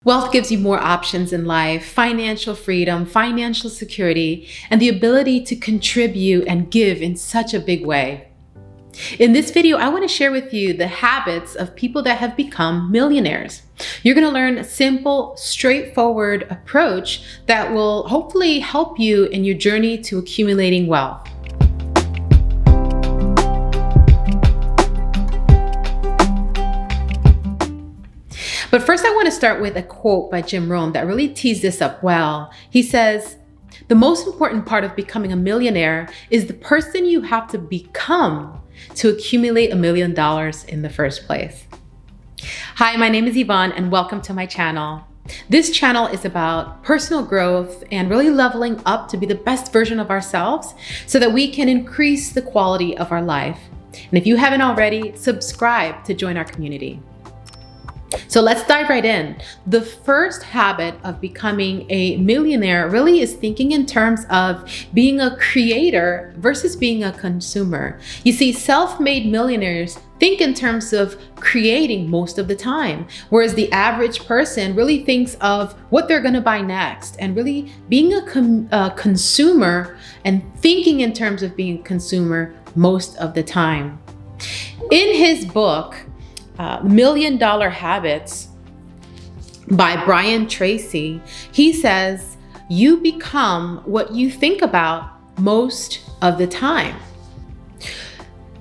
Wealth gives you more options in life, financial freedom, financial security, and the ability to contribute and give in such a big way. In this video, I want to share with you the habits of people that have become millionaires. You're going to learn a simple, straightforward approach that will hopefully help you in your journey to accumulating wealth. But first, I want to start with a quote by Jim Rohn that really tees this up well. He says, "The most important part of becoming a millionaire is the person you have to become to accumulate $1 million in the first place." Hi, my name is Yvonne and welcome to my channel. This channel is about personal growth and really leveling up to be the best version of ourselves so that we can increase the quality of our life. And if you haven't already, subscribe to join our community. So let's dive right in. The first habit of becoming a millionaire really is thinking in terms of being a creator versus being a consumer. You see, self-made millionaires think in terms of creating most of the time, whereas the average person really thinks of what they're going to buy next, and really being a consumer and thinking in terms of being a consumer most of the time. In his book, Millionaire Habits by Brian Tracy, he says, you become what you think about most of the time.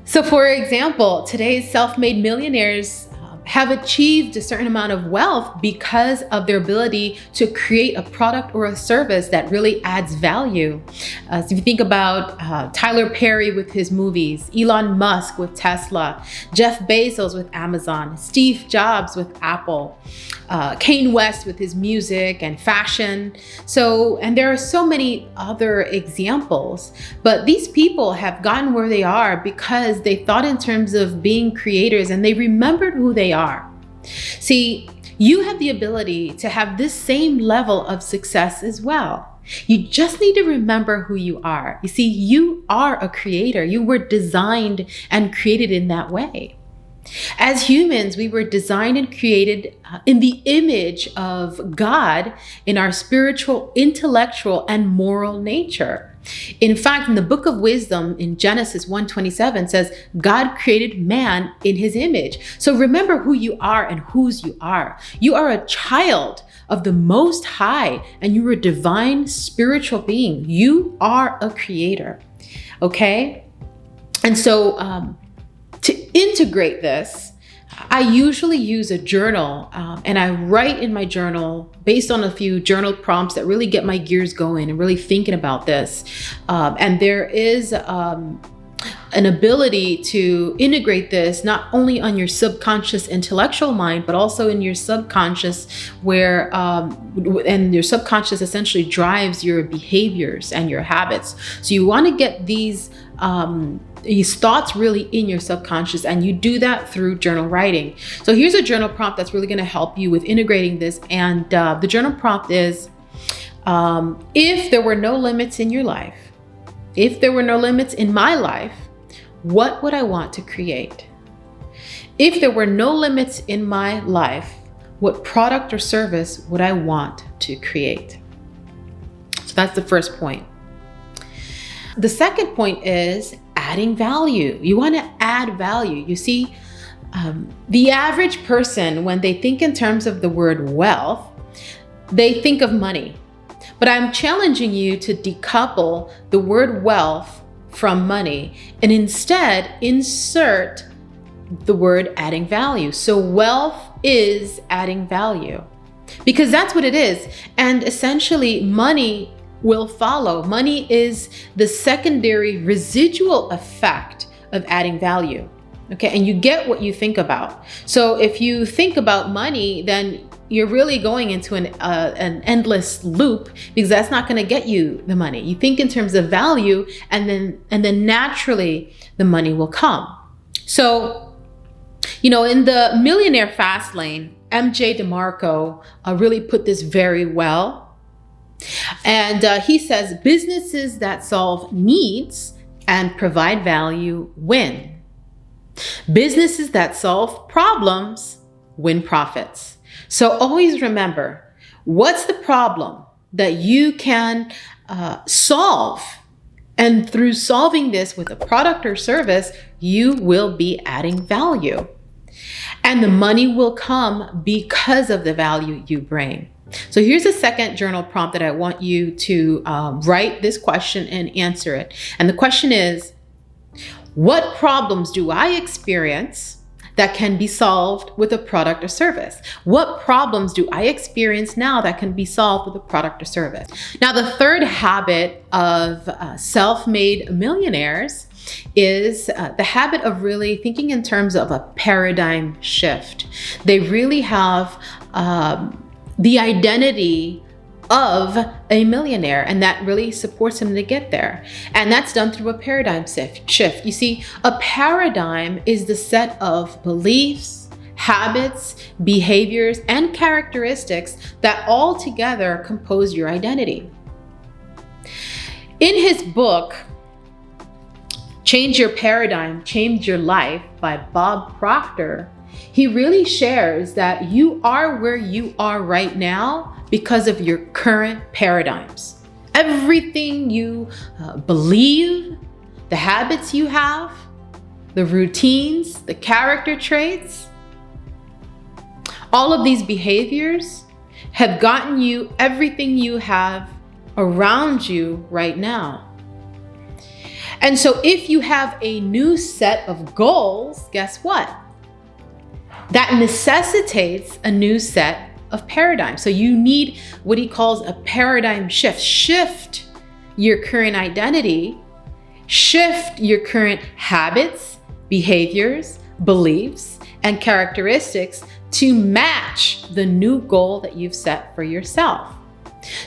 So for example, today's self-made millionaires have achieved a certain amount of wealth because of their ability to create a product or a service that really adds value. So if you think about Tyler Perry with his movies, Elon Musk with Tesla, Jeff Bezos with Amazon, Steve Jobs with Apple, Kanye West with his music and fashion. And there are so many other examples, but these people have gotten where they are because they thought in terms of being creators and they remembered who they are. See, you have the ability to have this same level of success as well. You just need to remember who you are. You see, you are a creator. You were designed and created in that way. As humans, we were designed and created in the image of God in our spiritual, intellectual, and moral nature. In fact, in the book of wisdom in Genesis 1:27 says, God created man in his image. So remember who you are and whose you are. You are a child of the Most High and you're a divine spiritual being. You are a creator, okay? And so to integrate this, I usually use a journal and I write in my journal based on a few journal prompts that really get my gears going and really thinking about this. And there is an ability to integrate this not only on your subconscious intellectual mind, but also in your subconscious where, and your subconscious essentially drives your behaviors and your habits. So you want to get these thoughts really in your subconscious, and you do that through journal writing. So here's a journal prompt that's really going to help you with integrating this. And the journal prompt is, if there were no limits in your life, if there were no limits in my life, what would I want to create? If there were no limits in my life, what product or service would I want to create? So that's the first point. The second point is adding value. You want to add value. You see, the average person, when they think in terms of the word wealth, they think of money. But I'm challenging you to decouple the word wealth from money and instead insert the word adding value. So wealth is adding value because that's what it is. And essentially money will follow. Money is the secondary residual effect of adding value. Okay, and you get what you think about. So if you think about money, then you're really going into an endless loop because that's not going to get you the money. You think in terms of value, and then naturally the money will come. So, in the Millionaire Fast Lane, MJ DeMarco really put this very well. And he says, businesses that solve needs and provide value win. Businesses that solve problems win profits. So always remember, what's the problem that you can solve? And through solving this with a product or service, you will be adding value. And the money will come because of the value you bring. So here's a second journal prompt that I want you to write this question and answer it. And the question is, what problems do I experience that can be solved with a product or service? What problems do I experience now that can be solved with a product or service? Now, the third habit of self-made millionaires is the habit of really thinking in terms of a paradigm shift. They really have the identity of a millionaire, and that really supports him to get there. And that's done through a paradigm shift. You see, a paradigm is the set of beliefs, habits, behaviors, and characteristics that all together compose your identity. In his book, Change Your Paradigm, Change Your Life by Bob Proctor, he really shares that you are where you are right now because of your current paradigms. Everything you believe, the habits you have, the routines, the character traits, all of these behaviors have gotten you everything you have around you right now. And so if you have a new set of goals, guess what? That necessitates a new set of paradigms. So you need what he calls a paradigm shift. Shift your current identity, shift your current habits, behaviors, beliefs, and characteristics to match the new goal that you've set for yourself.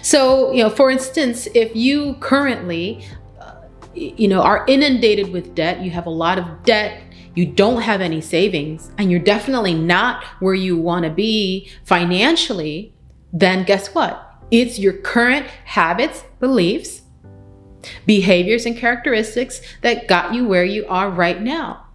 So, for instance, if you currently, are inundated with debt, you have a lot of debt, you don't have any savings, and you're definitely not where you want to be financially, then guess what? It's your current habits, beliefs, behaviors, and characteristics that got you where you are right now.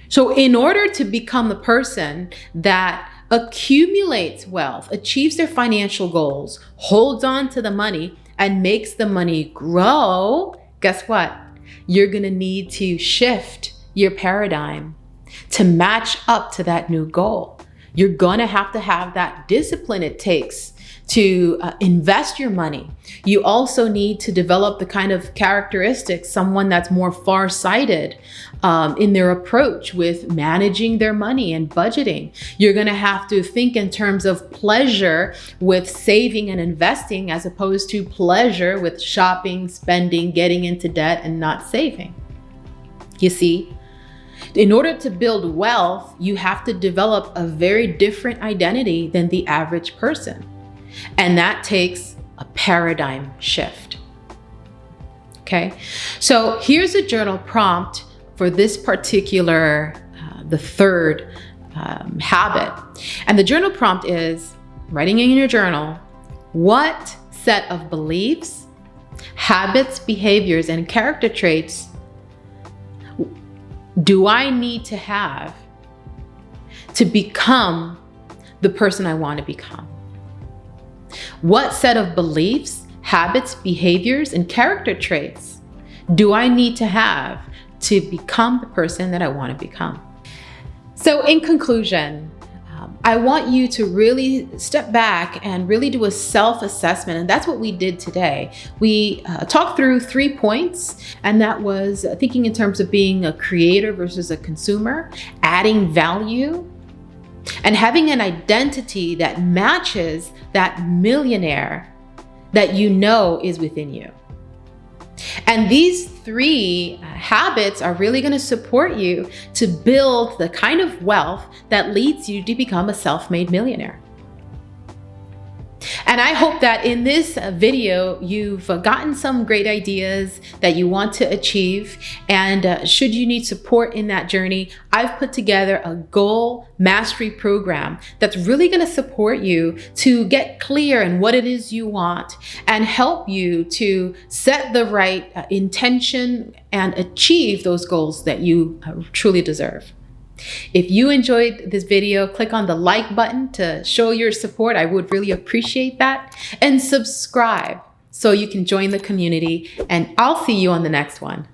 So in order to become the person that accumulates wealth, achieves their financial goals, holds on to the money, and makes the money grow, guess what? You're going to need to shift your paradigm to match up to that new goal. You're going to have that discipline it takes to invest your money. You also need to develop the kind of characteristics, someone that's more far-sighted in their approach with managing their money and budgeting. You're going to have to think in terms of pleasure with saving and investing as opposed to pleasure with shopping, spending, getting into debt, and not saving. You see, in order to build wealth, you have to develop a very different identity than the average person. And that takes a paradigm shift. Okay, so here's a journal prompt for this particular, the third habit. And the journal prompt is, writing in your journal, what set of beliefs, habits, behaviors, and character traits do I need to have to become the person I want to become? What set of beliefs, habits, behaviors, and character traits do I need to have to become the person that I want to become? So in conclusion, I want you to really step back and really do a self-assessment. And that's what we did today. We talked through 3 points, and that was thinking in terms of being a creator versus a consumer, adding value, and having an identity that matches that millionaire that you know is within you. And these 3 habits are really going to support you to build the kind of wealth that leads you to become a self-made millionaire. And I hope that in this video, you've gotten some great ideas that you want to achieve. And should you need support in that journey, I've put together a goal mastery program that's really going to support you to get clear in what it is you want and help you to set the right intention and achieve those goals that you truly deserve. If you enjoyed this video, click on the like button to show your support. I would really appreciate that. And subscribe so you can join the community. And I'll see you on the next one.